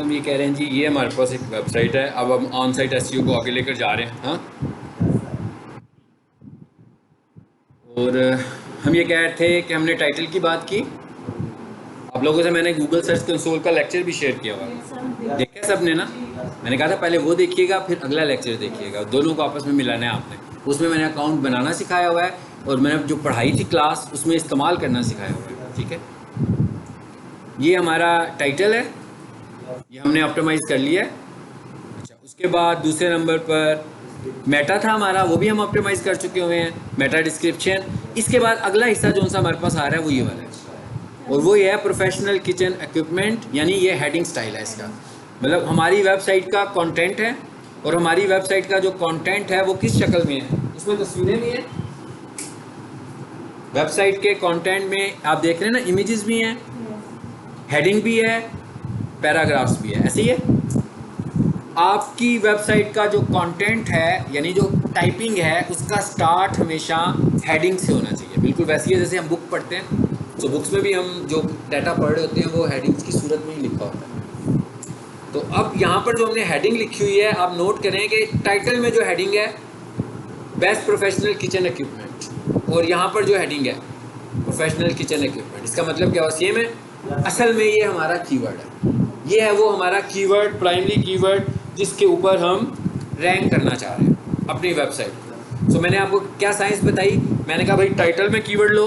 हम ये कह रहे हैं जी, ये हमारे पास एक वेबसाइट है। अब हम ऑन साइट एसईओ को आगे लेकर जा रहे हैं। हाँ, और हम ये कह रहे थे कि हमने टाइटल की बात की। आप लोगों से मैंने गूगल सर्च कंसोल का लेक्चर भी शेयर किया हुआ, देखा सबने ना। मैंने कहा था पहले वो देखिएगा फिर अगला लेक्चर देखिएगा, दोनों को आपस में मिलाना है आपने। उसमें मैंने अकाउंट बनाना सिखाया हुआ है और मैंने जो पढ़ाई थी क्लास उसमें इस्तेमाल करना सिखाया हुआ है। ठीक है, ये हमारा टाइटल है, ये हमने ऑप्टिमाइज़ कर लिया है। अच्छा, उसके बाद दूसरे नंबर पर मेटा था हमारा, वो भी हम ऑप्टिमाइज़ कर चुके हुए हैं, मेटा डिस्क्रिप्शन। इसके बाद अगला हिस्सा जो सा हमारे पास आ रहा है वो ये वाला है, और वो ये है प्रोफेशनल किचन इक्विपमेंट, यानी ये हेडिंग स्टाइल है इसका। मतलब हमारी वेबसाइट का कंटेंट है, और हमारी वेबसाइट का जो कंटेंट है वो किस शक्ल में है, इसमें तस्वीरें भी हैं। वेबसाइट के कंटेंट में आप देख रहे हैं ना, इमेजेस भी हैं, हेडिंग भी है, पैराग्राफ्स भी है, ऐसे ही है। आपकी वेबसाइट का जो कंटेंट है यानी जो टाइपिंग है उसका स्टार्ट हमेशा हेडिंग से होना चाहिए। बिल्कुल वैसे ही है जैसे हम बुक पढ़ते हैं, तो बुक्स में भी हम जो डाटा पढ़ रहे होते हैं वो हेडिंग्स की सूरत में ही लिखा होता है। तो अब यहाँ पर जो हमने हेडिंग लिखी हुई है, आप नोट करें कि टाइटल में जो हेडिंग है बेस्ट प्रोफेशनल किचन इक्विपमेंट, और यहाँ पर जो हेडिंग है प्रोफेशनल किचन इक्विपमेंट, इसका मतलब क्या हुआ, सेम है। असल में ये हमारा कीवर्ड है, ये है वो हमारा कीवर्ड, प्राइमरी कीवर्ड जिसके ऊपर हम रैंक करना चाह रहे हैं अपनी वेबसाइट पर। तो मैंने आपको क्या साइंस बताई, मैंने कहा भाई टाइटल में कीवर्ड लो,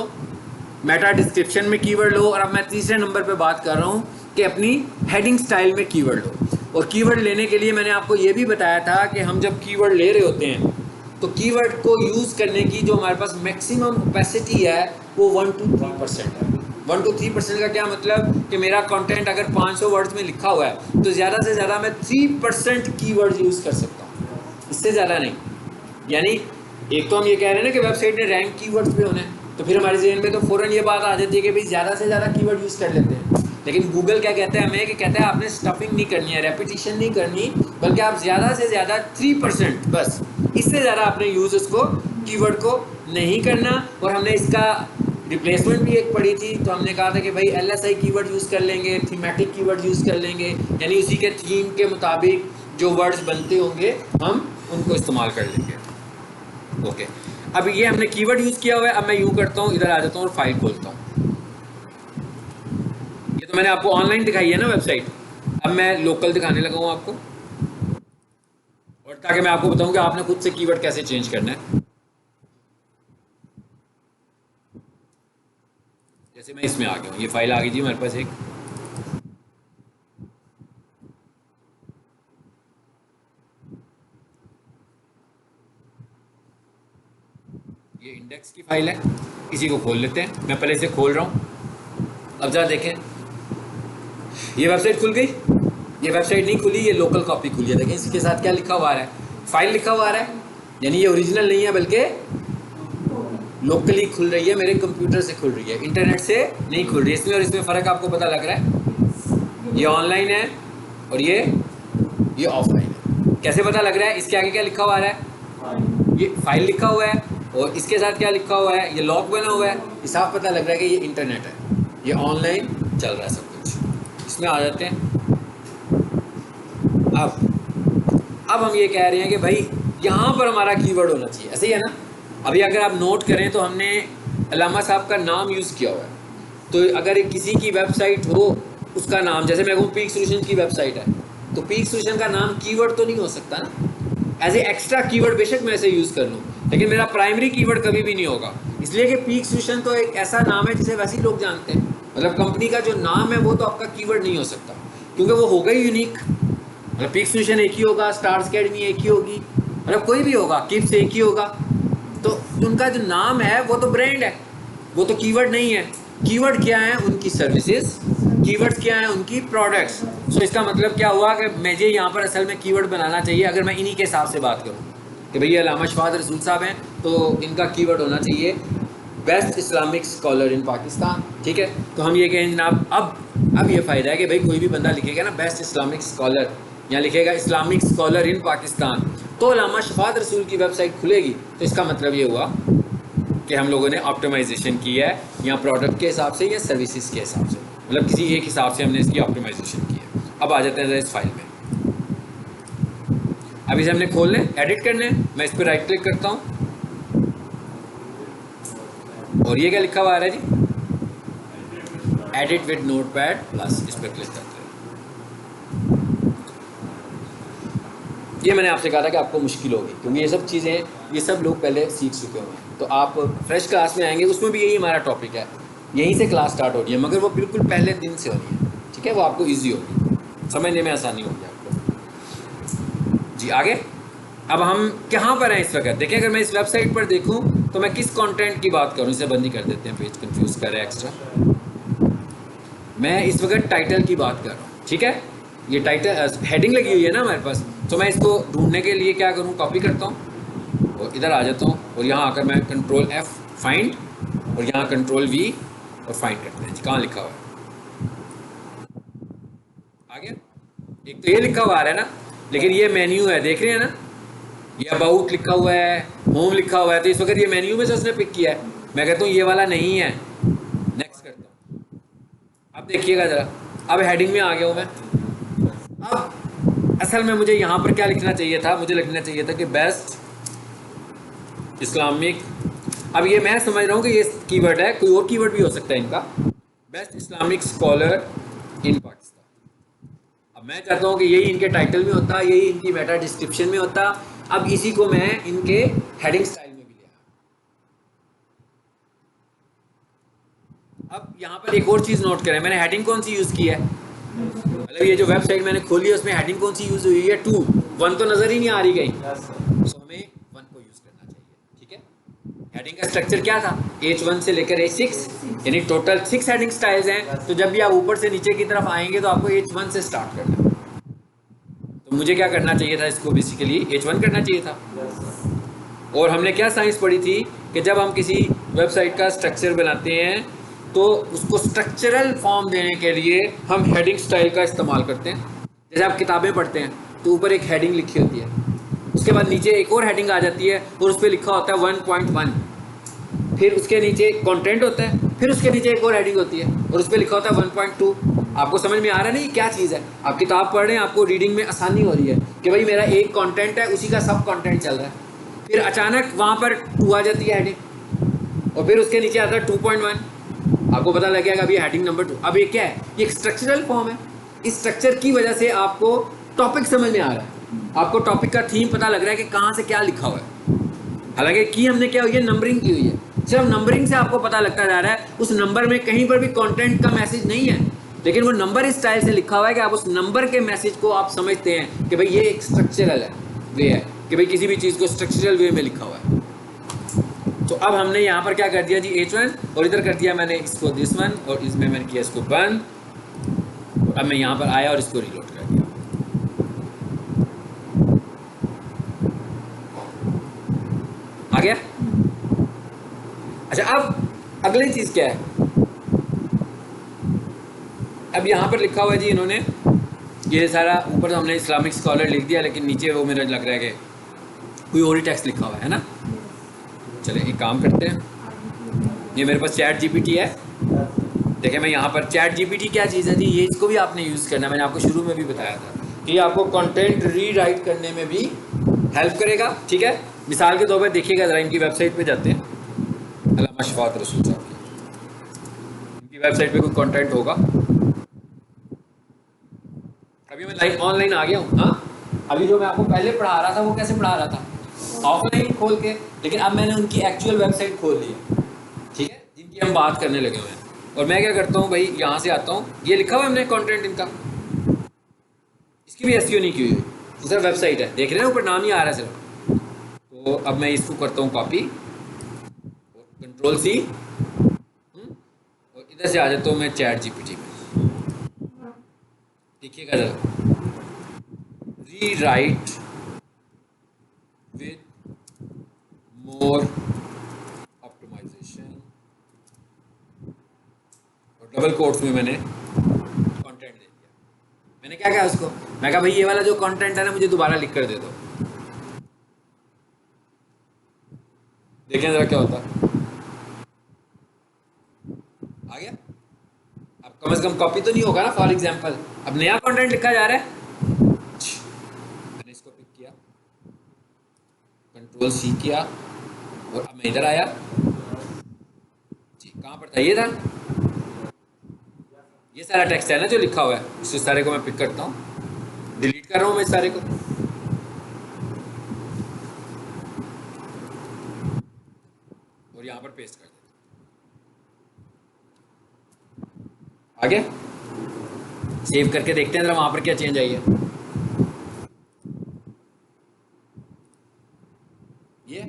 मेटा डिस्क्रिप्शन में कीवर्ड लो, और अब मैं तीसरे नंबर पे बात कर रहा हूँ कि अपनी हेडिंग स्टाइल में कीवर्ड लो। और कीवर्ड लेने के लिए मैंने आपको ये भी बताया था कि हम जब कीवर्ड ले रहे होते हैं तो कीवर्ड को यूज़ करने की जो हमारे पास मैक्सिमम कैपेसिटी है वो 1 to 3% है। 1 to 3% का क्या मतलब कि मेरा कंटेंट अगर 500 वर्ड्स में लिखा हुआ है तो ज़्यादा से ज़्यादा मैं 3% कीवर्ड यूज़ कर सकता हूँ, इससे ज़्यादा नहीं। यानी एक तो हम ये कह रहे हैं ना कि वेबसाइट ने रैंक कीवर्ड्स पे होना है, तो फिर हमारे जहन में तो फ़ौरन ये बात आ जाती है कि भाई ज़्यादा से ज़्यादा कीवर्ड यूज़ कर लेते हैं। लेकिन गूगल क्या कहता है हमें, कि कहता है आपने स्टफिंग नहीं करनी है, रेपिटेशन नहीं करनी, बल्कि आप ज़्यादा से ज़्यादा 3%, बस इससे ज़्यादा आपने यूज़ उसको कीवर्ड को नहीं करना। और हमने इसका रिप्लेसमेंट भी एक पढ़ी थी, तो हमने कहा था कि भाई LSI कीवर्ड यूज़ कर लेंगे, थीमेटिक कीवर्ड यूज़ कर लेंगे, यानी उसी के थीम के मुताबिक जो वर्ड्स बनते होंगे हम उनको इस्तेमाल कर लेंगे। ओके, अब ये हमने कीवर्ड यूज़ किया हुआ है। अब मैं यूँ करता हूँ, इधर आ जाता हूँ और फाइल खोलता हूँ। ये तो मैंने आपको ऑनलाइन दिखाई है ना वेबसाइट, अब मैं लोकल दिखाने लगा हूँ आपको, और ताकि मैं आपको बताऊँ कि आपने खुद से कीवर्ड कैसे चेंज करना है। जैसे मैं इसमें आ गया हूँ, ये फाइल आ गई थी हमारे पास एक, ये इंडेक्स की फाइल है, इसी को खोल लेते हैं। मैं पहले इसे खोल रहा हूँ। अब जरा देखें, ये वेबसाइट खुल गई, ये वेबसाइट नहीं खुली, ये लोकल कॉपी खुली है। देखें इसके साथ क्या लिखा हुआ आ रहा है, फाइल लिखा हुआ आ रहा है, यानी ये ओरिजिनल नहीं है बल्कि लोकली खुल रही है, मेरे कंप्यूटर से खुल रही है, इंटरनेट से नहीं खुल रही है। इसमें और इसमें फ़र्क आपको पता लग रहा है, ये ऑनलाइन है और ये ऑफलाइन है। कैसे पता लग रहा है, इसके आगे क्या लिखा हुआ आ रहा है, ये फाइल लिखा हुआ है, और इसके साथ क्या लिखा हुआ है, ये लॉक बना हुआ है। ये साफ पता लग रहा है कि ये इंटरनेट है, ये ऑनलाइन चल रहा है सब कुछ। इसमें आ जाते हैं। अब हम ये कह रहे हैं कि भाई यहाँ पर हमारा कीवर्ड होना चाहिए, ऐसे ही है ना। अभी अगर आप नोट करें तो हमने अल्लामा साहब का नाम यूज़ किया हुआ है, तो अगर किसी की वेबसाइट हो उसका नाम, जैसे मैं कहूँ पीक सोल्यूशन की वेबसाइट है, तो पीक सोल्यूशन का नाम कीवर्ड तो नहीं हो सकता ना। एज ए एक्स्ट्रा कीवर्ड बेशक मैं इसे यूज़ कर लूँ, लेकिन मेरा प्राइमरी कीवर्ड कभी भी नहीं होगा, इसलिए कि पीक सोल्यूशन तो एक ऐसा नाम है जिसे वैसे ही लोग जानते हैं। मतलब कंपनी का जो नाम है वो तो आपका कीवर्ड नहीं हो सकता, क्योंकि वो होगा ही यूनिक। मतलब पीक सोल्यूशन एक ही होगा, स्टार्स अकेडमी एक ही होगी, मतलब कोई भी होगा, किप्स एक ही होगा। तो उनका जो नाम है वो तो ब्रांड है, वो तो कीवर्ड नहीं है। कीवर्ड क्या है, उनकी सर्विसेज, कीवर्ड्स क्या है, उनकी प्रोडक्ट्स। सो इसका मतलब क्या हुआ कि मुझे यहाँ पर असल में कीवर्ड बनाना चाहिए। अगर मैं इन्हीं के हिसाब से बात करूँ कि भैया अल्लामा शफाअत रसूल साहब हैं, तो इनका कीवर्ड होना चाहिए बेस्ट इस्लामिक स्कॉलर इन पाकिस्तान। ठीक है, तो हम ये कहें जनाब, अब ये फ़ायदा है कि भाई कोई भी बंदा लिखेगा ना बेस्ट इस्लामिक स्कॉलर, या लिखेगा इस्लामिक स्कॉलर इन पाकिस्तान, तो अल्लामा शफाअत रसूल की वेबसाइट खुलेगी। तो इसका मतलब ये हुआ कि हम लोगों ने ऑप्टिमाइजेशन की है, या प्रोडक्ट के हिसाब से या सर्विसेज के हिसाब से, मतलब किसी एक हिसाब से हमने इसकी ऑप्टिमाइजेशन की है। अब आ जाते हैं जरा इस फाइल में। अब इसे हमने खोलने एडिट करने, मैं इस पर राइट क्लिक करता हूँ और ये क्या लिखा हुआ आ रहा है जी, एडिट विद नोटपैड प्लस, इस पर क्लिक करते हैं। ये मैंने आपसे कहा था कि आपको मुश्किल होगी, क्योंकि ये सब चीज़ें ये सब लोग पहले सीख चुके हुए हैं। तो आप फ्रेश क्लास में आएंगे, उसमें भी यही हमारा टॉपिक है, यहीं से क्लास स्टार्ट हो रही है, मगर वो बिल्कुल पहले दिन से हो रही है, ठीक है। वो आपको ईजी होगी, समझने में आसानी होगी आपको जी। आगे अब हम कहाँ पर हैं इस वक्त? देखिए, अगर मैं इस वेबसाइट पर देखूँ तो मैं किस कंटेंट की बात करूँ, इसे बंद ही कर देते हैं, पेज कंफ्यूज कर रहा है एक्स्ट्रा। मैं इस वक्त टाइटल की बात कर रहा हूँ, ठीक है। ये टाइटल हेडिंग लगी हुई है ना हमारे पास, तो मैं इसको ढूंढने के लिए क्या करूँ, कॉपी करता हूँ और इधर आ जाता हूँ और यहाँ आकर मैं कंट्रोल F फाइंड और यहाँ कंट्रोल V और फाइंड करते हैं जी। कहाँ लिखा हुआ है? आ गया। एक तो ये लिखा हुआ आ रहा है ना, लेकिन ये मेन्यू है, देख रहे हैं ना, ये अबाउट लिखा हुआ है, होम लिखा हुआ है, तो इस वक्त ये मेन्यू में से उसने पिक किया है। मैं कहता हूँ ये वाला नहीं है, नेक्स्ट करता हूँ। अब देखिएगा ज़रा, अब हेडिंग में आ गया हूँ मैं। अब असल में मुझे यहाँ पर क्या लिखना चाहिए था, मुझे लिखना चाहिए था कि बेस्ट इस्लामिक, अब ये मैं समझ रहा हूँ कि ये कीवर्ड है, कोई और कीवर्ड भी हो सकता है इनका, बेस्ट इस्लामिक स्कॉलर इन पाकिस्तान। अब मैं चाहता हूँ कि यही इनके टाइटल में होता, यही इनकी मेटा डिस्क्रिप्शन में होता। अब इसी को मैं इनके हेडिंग स्टाइल में भी लिया। अब यहाँ पर एक और चीज़ नोट करें, मैंने हेडिंग कौन सी यूज़ की है, मतलब ये जो वेबसाइट मैंने खोली है उसमें हेडिंग कौन सी यूज़ हुई है, 2, 1 तो नज़र ही नहीं आ रही कहीं, तो हमें 1 को यूज़ करना चाहिए, ठीक है। हेडिंग का स्ट्रक्चर क्या था, H1 से लेकर H6, यानी टोटल 6 हेडिंग स्टाइल्स हैं। तो जब भी आप ऊपर से नीचे की तरफ आएंगे तो आपको H1 से स्टार्ट करना है। तो मुझे क्या करना चाहिए था, इसको बेसिकली H1 करना चाहिए था। और हमने क्या साइंस पढ़ी थी कि जब हम किसी वेबसाइट का स्ट्रक्चर बनाते हैं तो उसको स्ट्रक्चरल फॉर्म देने के लिए हम हेडिंग स्टाइल का इस्तेमाल करते हैं। जैसे आप किताबें पढ़ते हैं तो ऊपर एक हेडिंग लिखी होती है, उसके बाद नीचे एक और हेडिंग आ जाती है और उस पर लिखा होता है 1.1, फिर उसके नीचे कंटेंट होता है, फिर उसके नीचे एक और हेडिंग होती है और उस पर लिखा होता है 1.2। आपको समझ में आ रहा है नहीं क्या चीज़ है? आप किताब पढ़ रहे हैं, आपको रीडिंग में आसानी हो रही है कि भाई मेरा एक कंटेंट है, उसी का सब कंटेंट चल रहा है, फिर अचानक वहाँ पर 2 आ जाती है हेडिंग और फिर उसके नीचे आता है 2.1। आपको पता लग गया अभी हेडिंग नंबर 2। अब ये क्या है, ये एक स्ट्रक्चरल फॉर्म है। इस स्ट्रक्चर की वजह से आपको टॉपिक समझ में आ रहा है, आपको टॉपिक का थीम पता लग रहा है कि कहाँ से क्या लिखा हुआ है। हालांकि की हमने क्या हुई है, नंबरिंग की हुई है, सिर्फ नंबरिंग से आपको पता लगता जा रहा है उस नंबर में कहीं पर भी कंटेंट का मैसेज नहीं है, लेकिन वो नंबर इस स्टाइल से लिखा हुआ है कि आप उस नंबर के मैसेज को आप समझते हैं कि भाई ये एक स्ट्रक्चरल है वे है, कि भाई किसी भी चीज़ को स्ट्रक्चरल वे में लिखा हुआ है। तो अब हमने यहाँ पर क्या कर दिया जी, H1, और इधर कर दिया मैंने इसको दिस वन, और इसमें मैंने किया इसको बंद। अब मैं यहाँ पर आया और इसको रिलोड कर दिया। आ गया? अच्छा, अब अगली चीज़ क्या है, अब यहाँ पर लिखा हुआ है जी इन्होंने ये सारा, ऊपर तो हमने इस्लामिक स्कॉलर लिख दिया, लेकिन नीचे वो मेरा लग रहा है कि कोई और ही टेक्स्ट लिखा हुआ है ना। चले एक काम करते हैं, ये मेरे पास चैट जीपीटी है। देखिए मैं यहाँ पर चैट जीपीटी क्या चीज़ है जी, ये इसको भी आपने यूज़ करना, मैंने आपको शुरू में भी बताया था कि आपको कंटेंट रीराइट करने में भी हेल्प करेगा, ठीक है। मिसाल के तौर पर देखिएगा ज़रा, इनकी वेबसाइट पे जाते हैं, अल्लामा शफात रसूल साहब की, इनकी वेबसाइट पे कोई कंटेंट होगा। अभी मैं लाइव ऑनलाइन आ गया हूँ। हाँ, अभी जो मैं आपको पहले पढ़ा रहा था वो कैसे पढ़ा रहा था, ऑफलाइन खोल के, लेकिन अब मैंने उनकी एक्चुअल वेबसाइट खोल ली है, ठीक है, जिनकी हम बात करने लगे हुए हैं। और मैं क्या करता हूँ भाई, यहाँ से आता हूँ, ये लिखा हुआ है हमने कंटेंट इनका, इसकी भी एसईओ नहीं की हुई, सिर्फ वेबसाइट है, देख रहे हैं ऊपर नाम ही आ रहा है सिर्फ। तो अब मैं इसको करता हूँ कॉपी और कंट्रोल C, और इधर से आ जाता हूँ मैं चैट जीपीटी में। देखिएगा जरा, रीराइट विद मोर ऑप्टिमाइजेशन, और डबल कोट्स में मैंने कंटेंट दे दिया। मैंने क्या कहा उसको, मैं कहा भाई ये वाला जो कंटेंट है ना मुझे दोबारा लिख कर दे दो। देखें जरा क्या होता है। आ गया? अब कम से कम कॉपी तो नहीं होगा ना फॉर एग्जांपल। अब नया कंटेंट लिखा जा रहा है, मैंने इसको पिक किया, कंट्रोल सी किया और अब मैं इधर आया जी, कहाँ पर था, ये था, ये सारा टेक्स्ट है ना जो लिखा हुआ है, इस सारे को मैं पिक करता हूँ, डिलीट कर रहा हूँ मैं इस सारे को, और यहाँ पर पेस्ट कर देता हूँ। आगे सेव करके देखते हैं जरा वहां पर क्या चेंज आई है। ये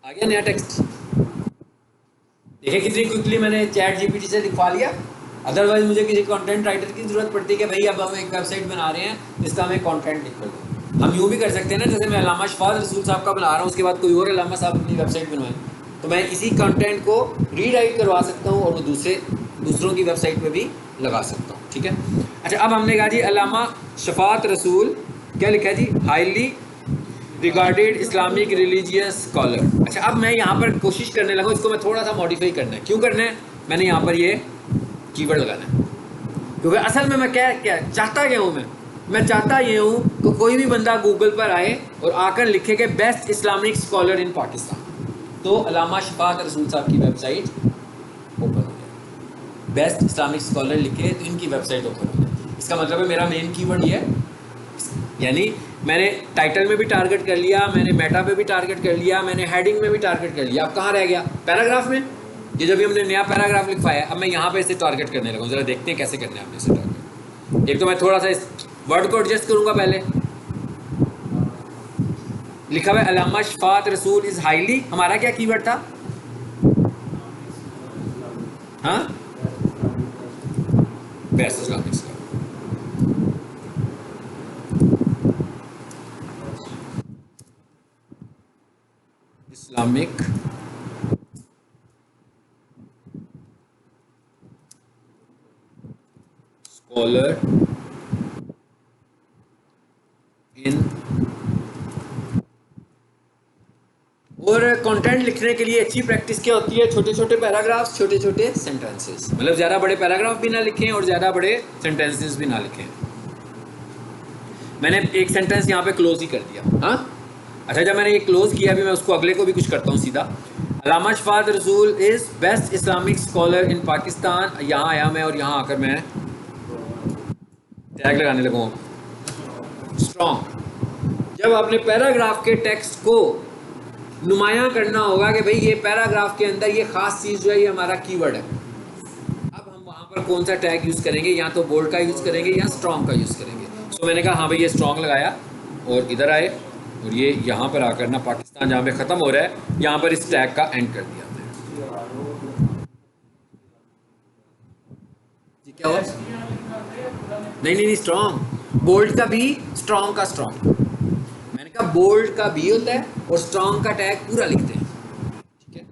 आ गया नया टेक्स्ट, देखिए कितनी क्विकली मैंने चैट जीपीटी से लिखवा लिया। अदरवाइज मुझे किसी कंटेंट राइटर की जरूरत पड़ती है कि भाई अब हम एक वेबसाइट बना रहे हैं, इसका हमें कंटेंट लिख कर दो। हम यूँ भी कर सकते हैं ना, जैसे मैं अल्लामा शफात रसूल साहब का बना रहा हूँ, उसके बाद कोई और अल्लामा साहब अपनी वेबसाइट बनवाएं, तो मैं इसी कंटेंट को रीराइट करवा सकता हूँ और वो दूसरों की वेबसाइट पे भी लगा सकता हूँ, ठीक है। अच्छा, अब हमने कहा जी अल्लामा शफात रसूल, क्या लिखा है जी, highly regarded Islamic religious scholar. अच्छा, अब मैं यहाँ पर कोशिश करने लगा, इसको मैं थोड़ा सा मॉडिफाई करना है। क्यों करना है, मैंने यहाँ पर ये कीवर्ड लगाना है, क्योंकि असल में मैं क्या चाहता क्या हूँ, मैं चाहता ये हूँ कि कोई भी बंदा गूगल पर आए और आकर लिखे कि बेस्ट इस्लामिक स्कॉलर इन पाकिस्तान, तो अल्लामा शफात रसूल साहब की वेबसाइट ओपन हो जाए। बेस्ट इस्लामिक स्कॉलर लिखे तो इनकी वेबसाइट ओपन हो जाए। इसका मतलब है मेरा मेन कीवर्ड ये है, यानी मैंने टाइटल में भी टारगेट कर लिया, मैंने मेटा पे भी टारगेट कर लिया, मैंने हेडिंग में भी टारगेट कर लिया। अब कहाँ रह गया, पैराग्राफ में। ये जब भी हमने नया पैराग्राफ लिखवाया, अब मैं यहाँ पे इसे टारगेट करने लगा हूँ। जरा देखते हैं कैसे करना है आपने इसे टारगेट। एक तो मैं थोड़ा सा इस वर्ड को एडजस्ट करूँगा। पहले लिखा हुआ है अल्लामा शफात रसूल इज हाईली, हमारा क्या कीवर्ड था, हाँ, best Islamic scholar. Islamic scholar इन, और कंटेंट लिखने के लिए अच्छी प्रैक्टिस क्या होती है, छोटे छोटे पैराग्राफ्स, छोटे छोटे सेंटेंसेस, मतलब ज़्यादा बड़े पैराग्राफ भी ना लिखें और ज़्यादा बड़े सेंटेंसेस भी ना लिखें। मैंने एक सेंटेंस यहाँ पे क्लोज ही कर दिया, हाँ। अच्छा, जब मैंने ये क्लोज किया, अभी मैं उसको अगले को भी कुछ करता हूँ सीधा। अल्लामा शफात रसूल इज़ बेस्ट इस्लामिक स्कॉलर इन पाकिस्तान, यहाँ आया मैं और यहाँ आकर मैं टैग लगाने लगा स्ट्रॉन्ग। जब आपने पैराग्राफ के टेक्स्ट को नुमायां करना होगा कि भाई ये पैराग्राफ के अंदर ये खास चीज़ जो है ये हमारा कीवर्ड है, अब हम वहाँ पर कौन सा टैग यूज़ करेंगे, या तो बोल्ड का यूज़ करेंगे या स्ट्रॉन्ग का यूज़ करेंगे। तो मैंने कहा हाँ भाई ये स्ट्रॉन्ग लगाया और इधर आए और ये यहाँ पर आकर ना पाकिस्तान जहाँ पे ख़त्म हो रहा है, यहाँ पर इस टैग का एंड कर दिया हमने। जी क्या हुआ, नहीं, स्ट्रॉन्ग, बोल्ड का भी, स्ट्रॉन्ग का स्ट्रॉन्ग, मैंने कहा बोल्ड का भी होता है और स्ट्रॉन्ग का टैग पूरा लिखते हैं, ठीक है।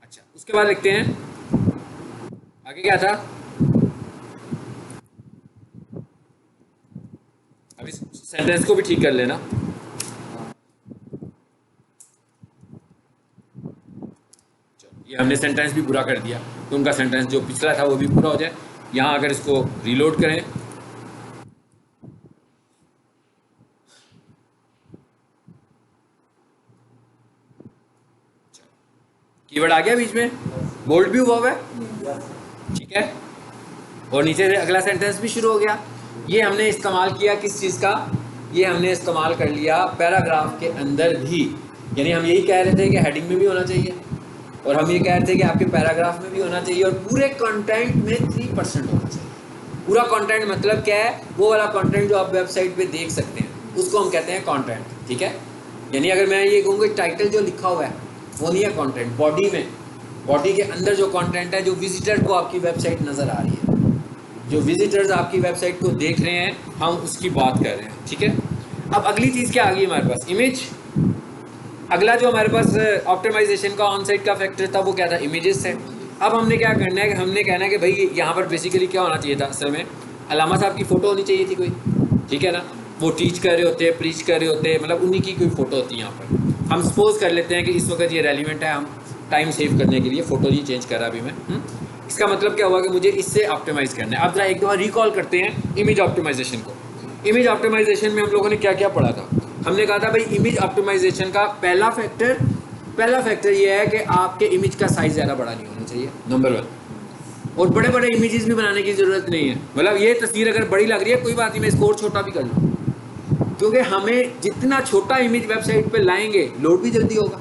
अच्छा, उसके बाद लिखते हैं आगे क्या था, अब इस सेंटेंस को भी ठीक कर लेना। ये हमने सेंटेंस भी पूरा कर दिया, तो उनका सेंटेंस जो पिछला था वो भी पूरा हो जाए। यहाँ अगर इसको रीलोड करें, कीवर्ड आ गया बीच में, बोल्ड भी हुआ है, ठीक है, और नीचे से अगला सेंटेंस भी शुरू हो गया। ये हमने इस्तेमाल किया किस चीज़ का, ये हमने इस्तेमाल कर लिया पैराग्राफ के अंदर भी, यानी हम यही कह रहे थे कि हेडिंग में भी होना चाहिए, और हम ये कह रहे थे कि आपके पैराग्राफ में भी होना चाहिए, और पूरे कंटेंट में 3% होना चाहिए। पूरा कंटेंट मतलब क्या है, वो वाला कंटेंट जो आप वेबसाइट पे देख सकते हैं उसको हम कहते हैं कंटेंट, ठीक है। यानी अगर मैं ये कहूँगा टाइटल जो लिखा हुआ है वो नहीं है कंटेंट, बॉडी में, बॉडी के अंदर जो कंटेंट है, जो विजिटर को आपकी वेबसाइट नज़र आ रही है, जो विजिटर्स आपकी वेबसाइट को देख रहे हैं, हम उसकी बात कर रहे हैं, ठीक है। अब अगली चीज़ क्या आ गई हमारे पास, इमेज। अगला जो हमारे पास ऑप्टिमाइजेशन का ऑन साइट का फैक्टर था वो क्या था, इमेजेस है। अब हमने क्या करना है कि हमने कहना है कि भाई यहाँ पर बेसिकली क्या होना चाहिए था, असल में अल्लामा साहब की फ़ोटो होनी चाहिए थी कोई, ठीक है ना, वो टीच कर रहे होते, प्रीच कर रहे होते, मतलब उन्हीं की कोई फ़ोटो होती है यहाँ पर। हम सपोज कर लेते हैं कि इस वक्त ये रेलिवेंट है, हम टाइम सेव करने के लिए फ़ोटो नहीं चेंज करा अभी मैं। इसका मतलब क्या हुआ कि मुझे इससे ऑप्टिमाइज़ करना है। अब जरा एक दफ़ा रिकॉल करते हैं इमेज ऑप्टिमाइजेशन को। इमेज ऑप्टिमाइजेशन में हम लोगों ने क्या क्या पढ़ा था? हमने कहा था भाई इमेज ऑप्टिमाइजेशन का पहला फैक्टर ये है कि आपके इमेज का साइज़ ज़्यादा बड़ा नहीं होना चाहिए, नंबर 1। और बड़े बड़े इमेजेस भी बनाने की ज़रूरत नहीं है। मतलब ये तस्वीर अगर बड़ी लग रही है कोई बात नहीं, मैं इसको और छोटा भी कर लूँ, क्योंकि हमें जितना छोटा इमेज वेबसाइट पे लाएंगे लोड भी जल्दी होगा,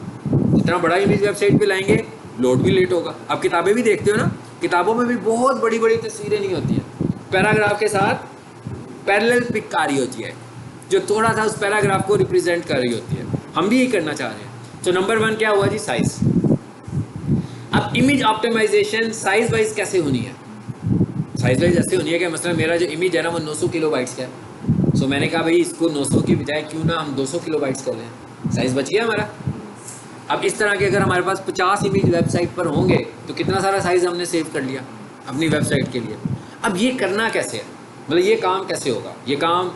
जितना बड़ा इमेज वेबसाइट पे लाएंगे लोड भी लेट होगा। आप किताबें भी देखते हो ना, किताबों में भी बहुत बड़ी बड़ी तस्वीरें नहीं होती हैं, पैराग्राफ के साथ पैरेलल पिक आ रही होती है जो थोड़ा सा उस पैराग्राफ को रिप्रेजेंट कर रही होती है। हम भी यही करना चाह रहे हैं। तो नंबर 1 क्या हुआ जी? साइज़। अब इमेज ऑप्टिमाइजेशन साइज वाइज कैसे होनी है? साइज वाइज ऐसे होनी है कि मतलब मेरा जो इमेज है ना वो 900 किलोबाइट्स का है। सो मैंने कहा भाई इसको 900 की बजाय क्यों ना हम 200 किलोबाइट्स कर लें, साइज़ बच गया हमारा। अब इस तरह के अगर हमारे पास 50 इमेज वेबसाइट पर होंगे तो कितना सारा साइज़ हमने सेव कर लिया अपनी वेबसाइट के लिए। अब ये करना कैसे है, मतलब ये काम कैसे होगा? ये काम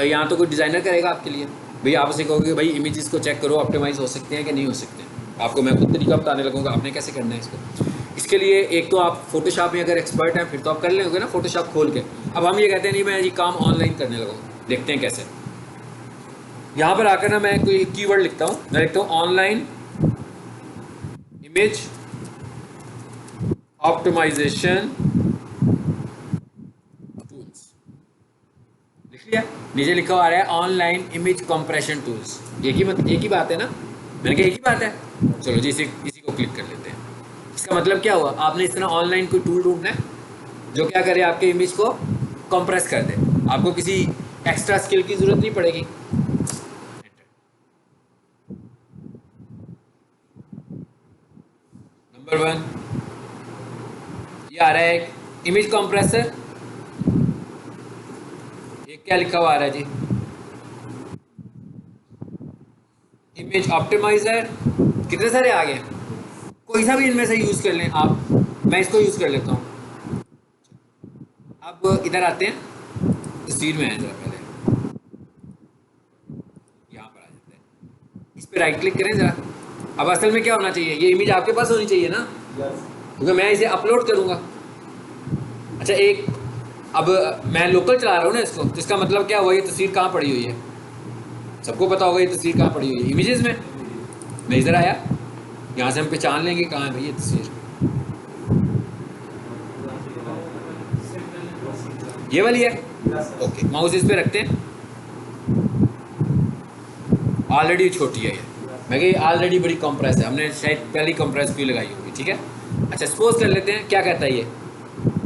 या तो कोई डिज़ाइनर करेगा आपके लिए, भाई आप उसे कहोगे भाई इमेजेस को चेक करो ऑप्टिमाइज़ हो सकते हैं कि नहीं हो सकते हैं, आपको मैं खुद तरीका बताने लगूंगा आपने कैसे करना है इसको। इसके लिए एक तो आप फोटोशॉप में अगर एक्सपर्ट हैं फिर तो आप कर लेंगे ना फोटोशॉप खोल के। अब हम ये कहते हैं नहीं मैं ये काम ऑनलाइन करने लगूँगा, देखते हैं कैसे। यहाँ पर आकर ना मैं कोई कीवर्ड लिखता हूँ, मैं लिखता हूँ ऑनलाइन इमेज ऑप्टिमाइजेशन टूल्स, लिख लिया। नीचे लिखा आ रहा है ऑनलाइन इमेज कंप्रेशन टूल्स। एक ही बात है ना, मैंने कहा एक ही बात है। चलो जी इसी को क्लिक कर लेते हैं। इसका मतलब क्या हुआ? आपने इस तरह ऑनलाइन कोई टूल ढूंढना है जो क्या करे आपके इमेज को कंप्रेस कर दे, आपको किसी एक्स्ट्रा स्किल की जरूरत नहीं पड़ेगी। नंबर 1 ये आ रहा है एक इमेज कंप्रेसर। एक क्या लिखा हुआ आ रहा है जी? Image optimiser. कितने सारे आ गए? कोई सा भी इनमें से यूज कर लें आप, मैं इसको यूज कर लेता हूँ। अब इधर आते हैं, तस्वीर में आए जरा पहले, यहाँ पर आ जाते हैं, इस पर राइट क्लिक करें जरा। अब असल में क्या होना चाहिए, ये इमेज आपके पास होनी चाहिए ना, क्योंकि मैं इसे अपलोड करूँगा। अच्छा एक, अब मैं लोकल चला रहा हूँ ना इसको, तो इसका मतलब क्या हुआ? ये तस्वीर कहाँ पड़ी हुई है? सबको पता होगा ये तस्वीर कहाँ पड़ी हुई है, इमेजेस में। मैं इधर आया, यहाँ से हम पहचान लेंगे कहाँ है भाई ये तस्वीर। ये वाली है, ओके। माउस इस पे रखते हैं। ऑलरेडी छोटी है ये, मैं कही ऑलरेडी बड़ी कंप्रेस है, हमने शायद पहली कंप्रेस भी लगाई होगी, ठीक है। अच्छा सपोज कर लेते हैं क्या कहता है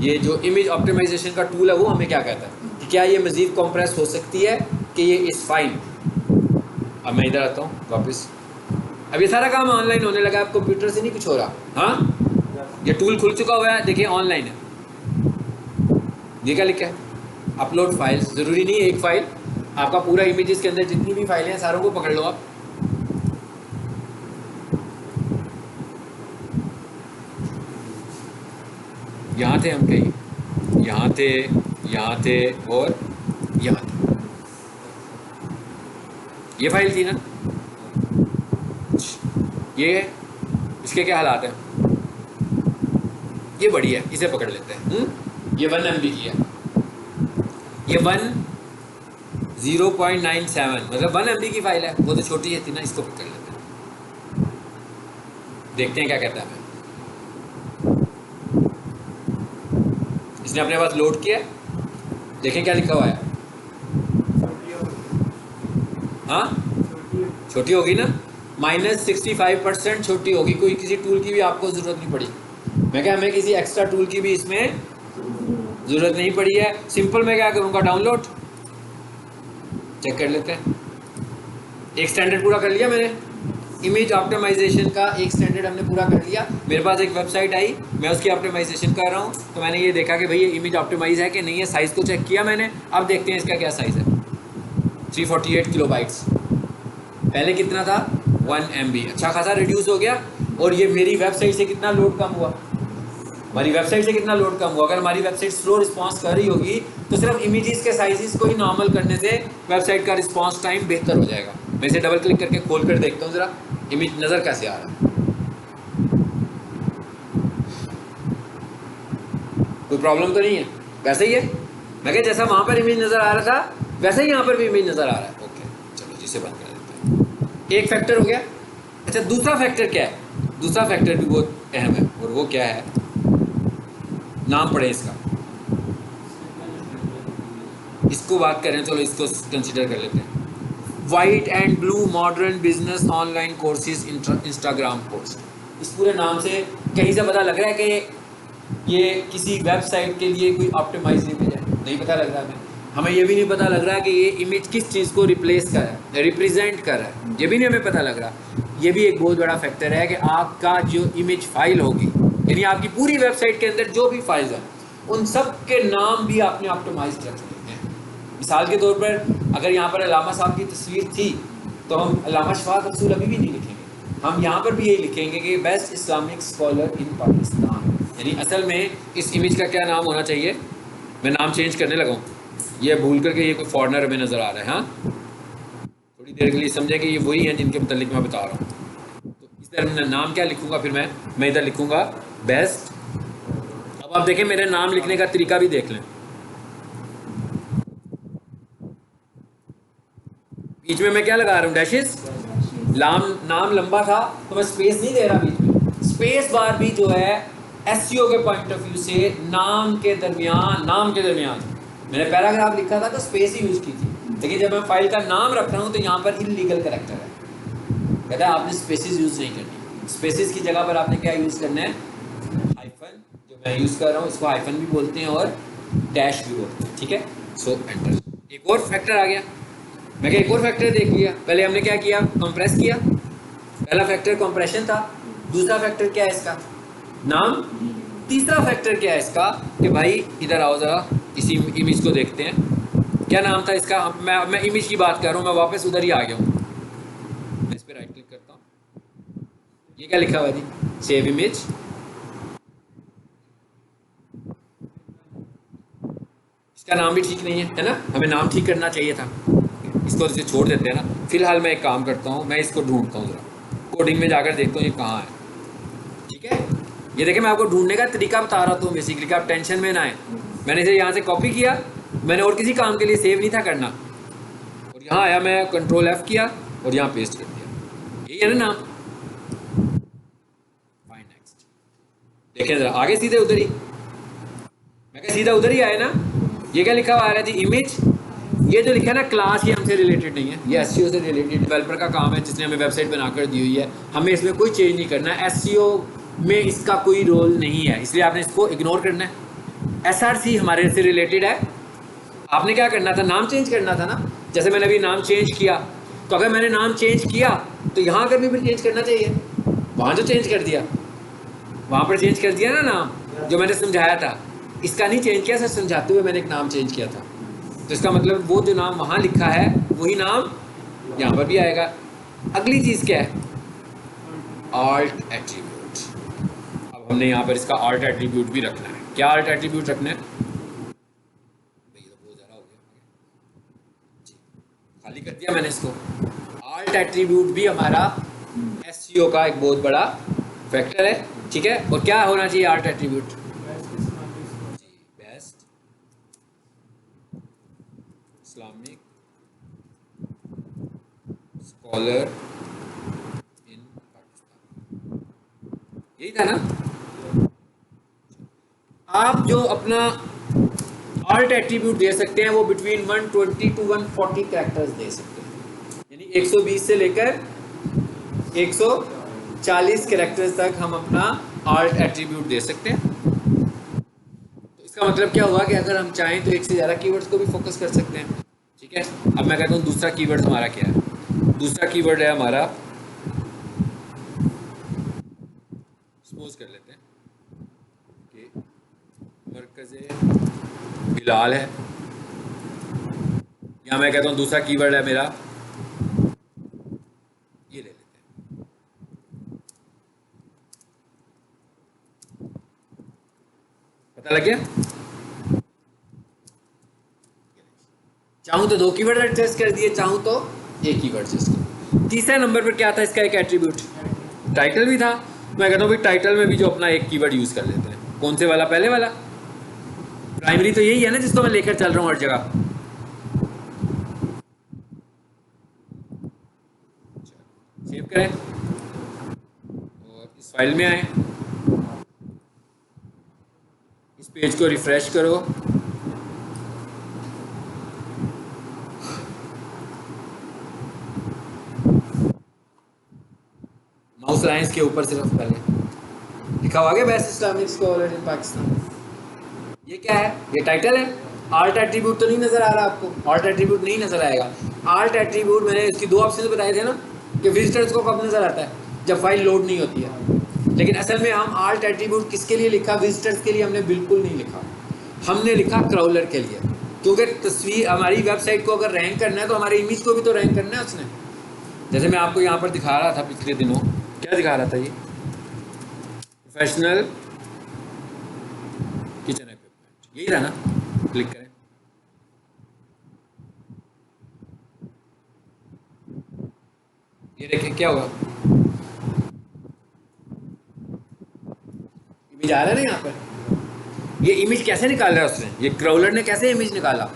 ये जो इमेज ऑप्टिमाइजेशन का टूल है वो हमें क्या कहता है कि क्या ये मज़ीद कंप्रेस हो सकती है कि ये इज़ फाइन। अब मैं इधर आता हूँ वापस। अब ये सारा काम ऑनलाइन होने लगा, अब कंप्यूटर से नहीं कुछ हो रहा। हाँ ये टूल खुल चुका हुआ है, देखिए ऑनलाइन है। ये क्या लिखा है? Upload files. ज़रूरी नहीं है एक फाइल, आपका पूरा इमेजेस के अंदर जितनी भी फाइलें हैं सारों को पकड़ लो आप। यहाँ थे हम कहीं, यहाँ थे और यहाँ थे, ये फाइल थी ना, ये इसके क्या हालात हैं? ये बड़ी है, इसे पकड़ लेते हैं। ये 1 MB की है, ये 0.97 मतलब 1 MB की फाइल है, वो तो छोटी है थी ना, इसको पकड़ लेते हैं, देखते हैं क्या कहता है। इसने अपने पास लोड किया, देखें क्या लिखा हुआ है। हाँ छोटी होगी ना, -65% छोटी होगी, कोई किसी टूल की भी आपको ज़रूरत नहीं पड़ी। मैं क्या, हमें किसी एक्स्ट्रा टूल की भी इसमें ज़रूरत नहीं पड़ी है। सिंपल मैं क्या करूँगा, डाउनलोड, चेक कर लेते हैं। एक स्टैंडर्ड पूरा कर लिया मैंने, इमेज ऑप्टिमाइजेशन का एक स्टैंडर्ड हमने पूरा कर लिया। मेरे पास एक वेबसाइट आई, मैं उसकी ऑप्टिमाइजेशन कर रहा हूँ, तो मैंने ये देखा कि भाई ये इमेज ऑप्टिमाइज है कि नहीं है, साइज़ को चेक किया मैंने। अब देखते हैं इसका क्या साइज़ है। 348 किलोबाइट्स, पहले कितना था? 1 MB, अच्छा खासा रिड्यूस हो गया। और ये मेरी वेबसाइट से कितना लोड कम हुआ, हमारी वेबसाइट से कितना लोड कम हुआ। अगर हमारी वेबसाइट स्लो रिस्पांस कर रही होगी तो सिर्फ इमेजेस के साइजेस को ही नॉर्मल करने से वेबसाइट का रिस्पांस टाइम बेहतर हो जाएगा। मैं इसे डबल क्लिक करके खोल कर देखता हूँ ज़रा इमेज नज़र कैसे आ रहा है। कोई प्रॉब्लम तो नहीं है, वैसे ही है। मैं क्या जैसा वहाँ पर इमेज नज़र आ रहा था वैसे ही यहाँ पर भी इमेज नज़र आ रहा है। ओके चलो जिसे बंद कर देते हैं। एक फैक्टर हो गया। अच्छा दूसरा फैक्टर क्या है? दूसरा फैक्टर भी बहुत अहम है और वो क्या है? नाम पढ़े इसका, इसको बात करें, चलो इसको कंसिडर कर लेते हैं। White and blue modern business online courses Instagram post. इस पूरे नाम से कहीं से पता लग रहा है कि ये किसी वेबसाइट के लिए कोई ऑप्टिमाइज इमेज है? नहीं पता लग रहा है। हमें ये भी नहीं पता लग रहा कि ये इमेज किस चीज़ को रिप्लेस कर रहा है, रिप्रेजेंट कर रहा है, ये भी नहीं हमें पता लग रहा। ये भी एक बहुत बड़ा फैक्टर है कि आपका जो इमेज फाइल होगी, यानी आपकी पूरी वेबसाइट के अंदर जो भी फाइल्स हैं उन सब के नाम भी आपने ऑप्टिमाइज रखने हैं। मिसाल के तौर पर अगर यहाँ पर अल्लामा साहब की तस्वीर थी तो हम अल्लामा शफाअत रसूल अभी भी नहीं लिखेंगे, हम यहाँ पर भी यही लिखेंगे कि बेस्ट इस्लामिक स्कॉलर इन पाकिस्तान। यानी असल में इस इमेज का क्या नाम होना चाहिए? मैं नाम चेंज करने लगा हूँ, ये भूल करके ये कोई फॉरनर हमें नज़र आ रहा है। हाँ थोड़ी देर के लिए समझे कि ये वही हैं जिनके मुतालिक मैं बता रहा हूँ। तो इस तरह मैं नाम क्या लिखूँगा, फिर मैं इधर लिखूँगा बेस्ट। अब आप देखें मेरे नाम लिखने का तरीका भी देख लें। बीच में मैं क्या लगा रहा हूँ? डैशेस। नाम लंबा था तो मैं स्पेस नहीं दे रहा बीच में। स्पेस बार भी जो है एसईओ के पॉइंट ऑफ व्यू से नाम के दरमियान मैंने पैराग्राफ लिखा था तो स्पेस ही यूज़ की थी, लेकिन जब मैं फाइल का नाम रख रहा हूँ तो यहाँ पर इलीगल कैरेक्टर है। कहता है आपने स्पेसिस यूज़ नहीं करनी। स्पेसिस की जगह पर आपने क्या यूज़ करना है? हाइफन। जो मैं यूज़ कर रहा हूँ इसको हाइफन भी बोलते हैं और डैश भी बोलते हैं। ठीक है, सो एंटर। एक और फैक्टर आ गया। मैं क्या एक और फैक्टर देख लिया। पहले हमने क्या किया? कंप्रेस किया। पहला फैक्टर कंप्रेशन था। दूसरा फैक्टर क्या है इसका? नाम। तीसरा फैक्टर क्या है इसका? कि भाई इधर आओ ज़रा इसी इमेज को देखते हैं। क्या नाम था इसका? मैं इमेज की बात कर रहा हूँ, मैं वापस उधर ही आ गया हूँ। मैं इस पर राइट क्लिक करता हूँ। ये क्या लिखा हुआ है जी? Save image. इसका नाम भी ठीक नहीं है ना? हमें नाम ठीक करना चाहिए था। इसको इसे छोड़ देते हैं ना। फिलहाल मैं एक काम करता हूँ, मैं इसको ढूंढता हूँ ज़रा कोडिंग में जाकर देखता हूँ ये कहाँ है। ठीक है, ये देखिए मैं आपको ढूंढने का तरीका बता रहा हूँ बेसिकली कि आप टेंशन में ना आए। मैंने इसे यहाँ से कॉपी किया, मैंने और किसी काम के लिए सेव नहीं था करना, और यहाँ आया मैं कंट्रोल F किया और यहाँ पेस्ट कर दिया। यही है ना नाम? Fine next. देखें ज़रा आगे सीधे उधर ही, मैं क्या सीधा उधर ही आया ना। ये क्या लिखा हुआ आ रहा है जी? इमेज। ये जो लिखा है ना क्लास, ये हमसे रिलेटेड नहीं है, ये एसईओ से रिलेटेड डेवलपर का काम है जिसने हमें वेबसाइट बनाकर दी हुई है। हमें इसमें कोई चेंज नहीं करना है, एसईओ में इसका कोई रोल नहीं है, इसलिए आपने इसको इग्नोर करना है। एसआरसी हमारे से रिलेटेड है। आपने क्या करना था? नाम चेंज करना था ना। जैसे मैंने अभी नाम चेंज किया, तो अगर मैंने नाम चेंज किया तो यहाँ कर भी फिर चेंज करना चाहिए। वहाँ जो चेंज कर दिया वहाँ पर चेंज कर दिया ना नाम, जो मैंने समझाया था। इसका नहीं चेंज किया, सर समझाते हुए मैंने एक नाम चेंज किया था। तो इसका मतलब वो जो नाम वहाँ लिखा है वही नाम यहाँ पर भी आएगा। अगली चीज़ क्या है? Alt attribute. अब हमने यहाँ पर इसका ऑल्ट एट्रीब्यूट भी रखना है। क्या ऑल्ट एट्रीब्यूट रखना है? भाई तो बहुत ज़्यादा हो गया जी, खाली कर दिया मैंने इसको। ऑल्ट एट्रीब्यूट भी हमारा एसईओ का एक बहुत बड़ा फैक्टर है। ठीक है, और क्या होना चाहिए alt attribute? Best Islamic scholar इन पाकिस्तान, यही था ना। आप जो अपना ऑल्ट एट्रीब्यूट दे सकते हैं वो बिटवीन 120 टू 140 कैरेक्टर्स दे सकते हैं, यानी 120 से लेकर 140 कैरेक्टर्स तक हम अपना ऑल्ट एट्रीब्यूट दे सकते हैं। तो इसका मतलब क्या हुआ कि अगर हम चाहें तो एक से ज़्यादा कीवर्ड्स को भी फोकस कर सकते हैं। ठीक है, अब मैं कहता हूँ दूसरा कीवर्ड हमारा क्या है? दूसरा कीवर्ड है हमारा, सपोज कर लेते हैं कि मरकज़े बिलाल है, या मैं कहता हूँ दूसरा कीवर्ड है मेरा, ये ले लेते हैं, पता लग गया? चाहूँ तो 2 कीवर्ड एडजस्ट कर दिए, चाहूँ तो एक कीवर्ड एडजस्ट कर। तीसरे नंबर पर क्या था इसका एक एट्रीब्यूट, टाइटल भी था। मैं कहता हूँ भाई टाइटल में भी जो अपना एक कीवर्ड यूज़ कर लेते हैं, कौन से वाला, पहले वाला। प्राइमरी तो यही है ना जिसको मैं लेकर चल रहा हूँ हर जगह। सेव करें और इस फाइल में आए, इस पेज को रिफ्रेश करो, माउस लाइंस के ऊपर सिर्फ पहले लिखा हुआ है बेस्ट इस्लामिक स्कॉलर इन पाकिस्तान। ये क्या है, ये टाइटल है। आर्ट एट्रीब्यूट तो नहीं नजर आ रहा आपको, आर्ट एट्रीब्यूट नहीं नजर आएगा। आर्ट एट्रीब्यूट मैंने इसकी दो ऑप्शन बताए थे ना, कि विजिटर्स को कब नजर आता है, जब फाइल लोड नहीं होती है। लेकिन असल में हम आर्ट एट्रीब्यूट किसके लिए लिखा, विजिटर्स के लिए हमने बिल्कुल नहीं लिखा, हमने लिखा क्राउलर के लिए। क्योंकि तस्वीर, हमारी वेबसाइट को अगर रैंक करना है तो हमारे इमेज को भी तो रैंक करना है उसने। जैसे मैं आपको यहाँ पर दिखा रहा था पिछले दिनों, क्या दिखा रहा था, ये प्रोफेशनल किचन इक्विपमेंट, यही था ना। क्लिक करें, ये देखें क्या हुआ, इमेज आ रहा है ना यहाँ पर। ये इमेज कैसे निकाल रहा है उसने, ये क्राउलर ने कैसे इमेज निकाला,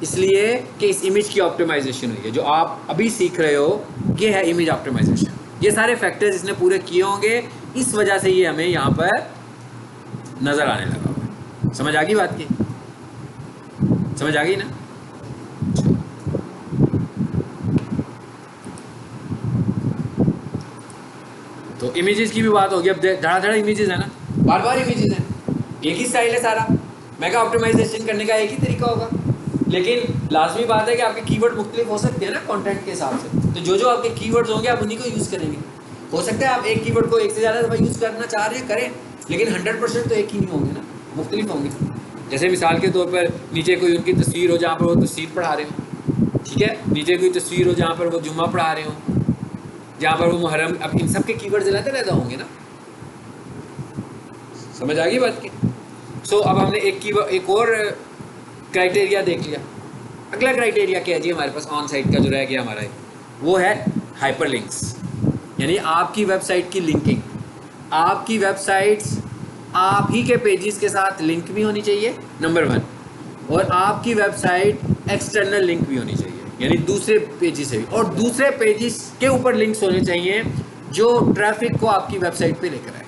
इसलिए कि इस इमेज की ऑप्टिमाइजेशन हुई है। जो आप अभी सीख रहे हो ये है इमेज ऑप्टिमाइजेशन। ये सारे फैक्टर्स इसने पूरे किए होंगे, इस वजह से ये हमें यहाँ पर नज़र आने लगा हुआ। समझ आ गई बात की, समझ आ गई ना। तो इमेजेस की भी बात होगी। अब धड़ा इमेजेस है ना, बार बार इमेजेस हैं, एक ही स्टाइल है सारा। मेगा ऑप्टिमाइजेशन करने का एक ही तरीका होगा, लेकिन लाजमी बात है कि आपके कीवर्ड मुख्तलिफ हो सकते हैं ना कंटेंट के हिसाब से। तो जो जो आपके कीवर्ड्स होंगे आप उन्हीं को यूज़ करेंगे। हो सकता है आप एक कीवर्ड को एक से ज़्यादा दफ़ा यूज़ करना चाह रहे हैं, करें, लेकिन 100% तो एक ही नहीं होंगे ना, मुख्तलिफ होंगे। जैसे मिसाल के तौर पर नीचे कोई उनकी तस्वीर हो जहाँ पर वो तस्वीर पढ़ा रहे हो, ठीक है, नीचे कोई तस्वीर हो जहाँ पर वो जुम्मा पढ़ा रहे हो, जहाँ पर वो मुहर्रम, अब इन सब के कीवर्ड्स अलग-अलग होंगे ना। समझ आ गई बात की। सो अब हमने एक और क्राइटेरिया देख लिया। अगला क्राइटेरिया क्या है जी हमारे पास ऑन साइट का जो रह गया हमारा, वो है हाइपरलिंक्स, यानी आपकी वेबसाइट की लिंकिंग। आपकी वेबसाइट्स आप ही के पेजेस के साथ लिंक भी होनी चाहिए, नंबर 1, और आपकी वेबसाइट एक्सटर्नल लिंक भी होनी चाहिए, यानी दूसरे पेजेस से भी, और दूसरे पेजेस के ऊपर लिंक्स होने चाहिए जो ट्रैफिक को आपकी वेबसाइट पे लेकर आए,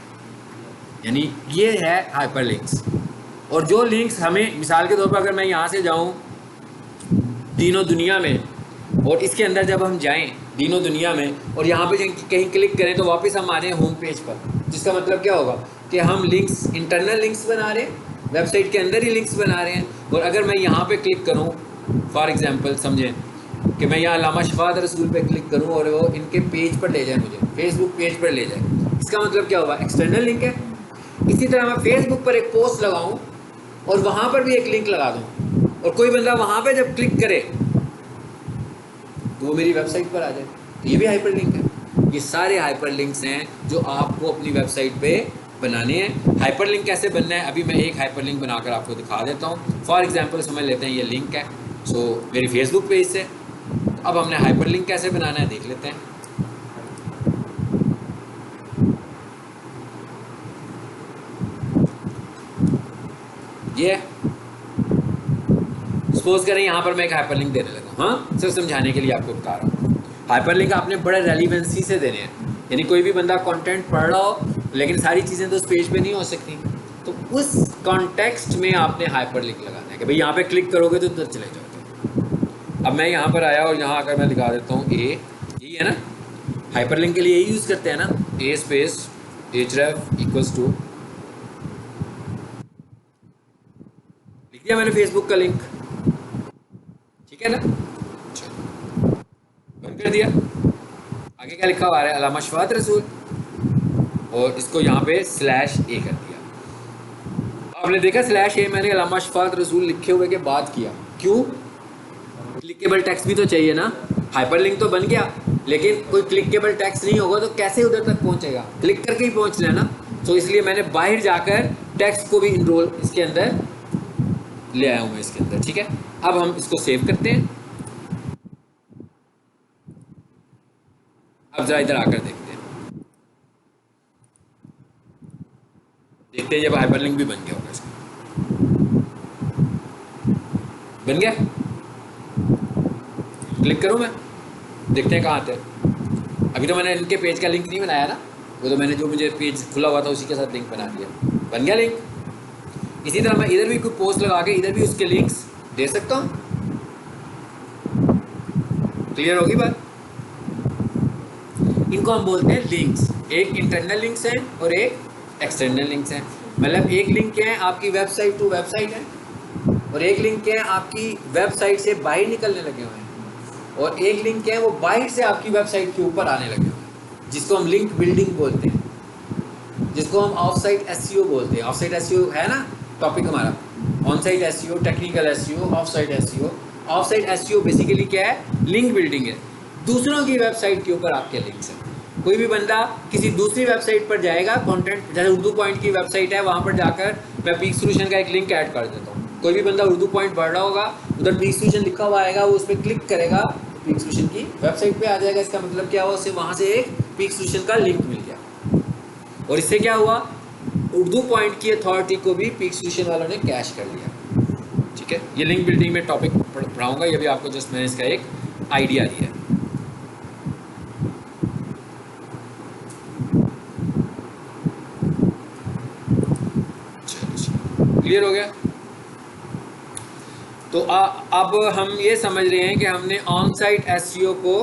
यानी ये है हाइपरलिंक्स। और जो लिंक्स हमें, मिसाल के तौर पर अगर मैं यहाँ से जाऊँ दीनों दुनिया में, और इसके अंदर जब हम जाएं दीनों दुनिया में और यहाँ पे कहीं क्लिक करें तो वापस हम आ रहे हैं होम पेज पर, जिसका मतलब क्या होगा कि हम लिंक्स, इंटरनल लिंक्स बना रहे हैं, वेबसाइट के अंदर ही लिंक्स बना रहे हैं। और अगर मैं यहाँ पे क्लिक करूँ, फॉर एग्जांपल समझें कि मैं यहाँ अल्लामा शफ़ाअत रसूल पे क्लिक करूँ और वो इनके पेज पर ले जाए, मुझे फेसबुक पेज पर ले जाए, इसका मतलब क्या होगा, एक्सटर्नल लिंक है। इसी तरह मैं फेसबुक पर एक पोस्ट लगाऊँ और वहाँ पर भी एक लिंक लगा दूँ, और कोई बंदा वहाँ पर जब क्लिक करे तो वो मेरी वेबसाइट पर आ जाए, तो ये भी हाइपरलिंक है। ये सारे हाइपरलिंक्स हैं जो आपको अपनी वेबसाइट पे बनाने हैं। हाइपरलिंक कैसे बनना है, अभी मैं एक हाइपरलिंक बनाकर आपको दिखा देता हूँ। फॉर एग्जांपल समझ लेते हैं ये लिंक है, सो मेरी फेसबुक पेज से। अब हमने हाइपरलिंक कैसे बनाना है देख लेते हैं। ये सपोज करें यहाँ पर मैं एक हाइपरलिंक देने लगा, हाँ सिर्फ समझाने के लिए आपको बता रहा हूँ। हाइपरलिंक आपने बड़े रेलिवेंसी से देने हैं, यानी कोई भी बंदा कंटेंट पढ़ रहा हो लेकिन सारी चीज़ें तो उस पेज पे नहीं हो सकती, तो उस कॉन्टेक्स्ट में आपने हाइपरलिंक लगाना है कि भाई यहाँ पे क्लिक करोगे तो उधर चले जाओगे। अब मैं यहाँ पर आया और यहाँ अगर मैं दिखा देता हूँ ए, यही है ना, हाइपरलिंक के लिए यही यूज़ करते हैं ना, ए स्पेस href इक्वल्स टू, लिख दिया मैंने फेसबुक का लिंक, ठीक है ना, बंद कर दिया। आगे क्या लिखा हुआ है, अल्लामा शफ़ाअत रसूल, और इसको यहाँ पे /a कर दिया। आपने देखा /a मैंने अल्लामा शफ़ाअत रसूल लिखे हुए के बाद किया, क्यों, क्लिकेबल टेक्स्ट भी तो चाहिए ना। हाइपरलिंक तो बन गया लेकिन कोई क्लिकेबल टेक्स्ट नहीं होगा तो कैसे उधर तक पहुँचेगा, क्लिक करके ही पहुँचना है ना। तो इसलिए मैंने बाहर जाकर टेक्स्ट को भी इनरोल इसके अंदर ले आया हूँ मैं इसके अंदर, ठीक है। अब हम इसको सेव करते हैं। अब जरा इधर आकर देखते हैं, देखते हैं जब हाइपरलिंक भी बन गया होगा इसका। बन गया, क्लिक करूँ मैं, देखते हैं कहाँ आते हैं। अभी तो मैंने इनके पेज का लिंक नहीं बनाया ना, वो तो मैंने जो मुझे पेज खुला हुआ था उसी के साथ लिंक बना दिया, बन गया लिंक। इसी तरह मैं इधर भी कोई पोस्ट लगा के इधर भी उसके लिंक्स दे सकता हूँ। क्लियर होगी बात? इनको हम बोलते हैं लिंक्स। एक इंटरनल लिंक्स हैं और एक एक्सटर्नल लिंक्स हैं। मतलब एक लिंक क्या है, आपकी वेबसाइट टू वेबसाइट है, और एक लिंक क्या है, आपकी वेबसाइट से बाहर निकलने लगे हुए हैं, और एक लिंक क्या है, वो बाहर से आपकी वेबसाइट के ऊपर आने लगे हुए हैं, जिसको हम लिंक बिल्डिंग बोलते हैं, जिसको हम ऑफ साइट एसईओ बोलते हैं। ऑफ साइट एसईओ है ना टॉपिक हमारा, on site SEO, technical SEO, of site SEO. Of site SEO basically क्या है, लिंक बिल्डिंग है, दूसरों की वेबसाइट के ऊपर आपके लिंक्स हैं। कोई भी बंदा किसी दूसरी वेबसाइट पर जाएगा, कंटेंट जैसे उर्दू पॉइंट की वेबसाइट है, वहाँ पर जाकर मैं पीक सोल्यूशन का एक लिंक ऐड कर देता हूँ। कोई भी बंदा उर्दू पॉइंट पढ़ रहा होगा, उधर पीक सोल्यूशन लिखा हुआ आएगा, वो उस पर क्लिक करेगा, पीक सोल्यूशन की वेबसाइट पे आ जाएगा। इसका मतलब क्या हुआ, उससे वहाँ से एक पीक सोल्यूशन का लिंक मिल गया, और इससे क्या हुआ, उर्दू पॉइंट की अथॉरिटी को भी पीक सोल्यूशन वालों ने कैश कर लिया। ठीक है, ये लिंक बिल्डिंग में टॉपिक पढ़ाऊंगा, ये भी आपको जस्ट मैंने इसका एक आइडिया दिया है। क्लियर हो गया? तो अब हम ये समझ रहे हैं कि हमने ऑन साइट एसईओ को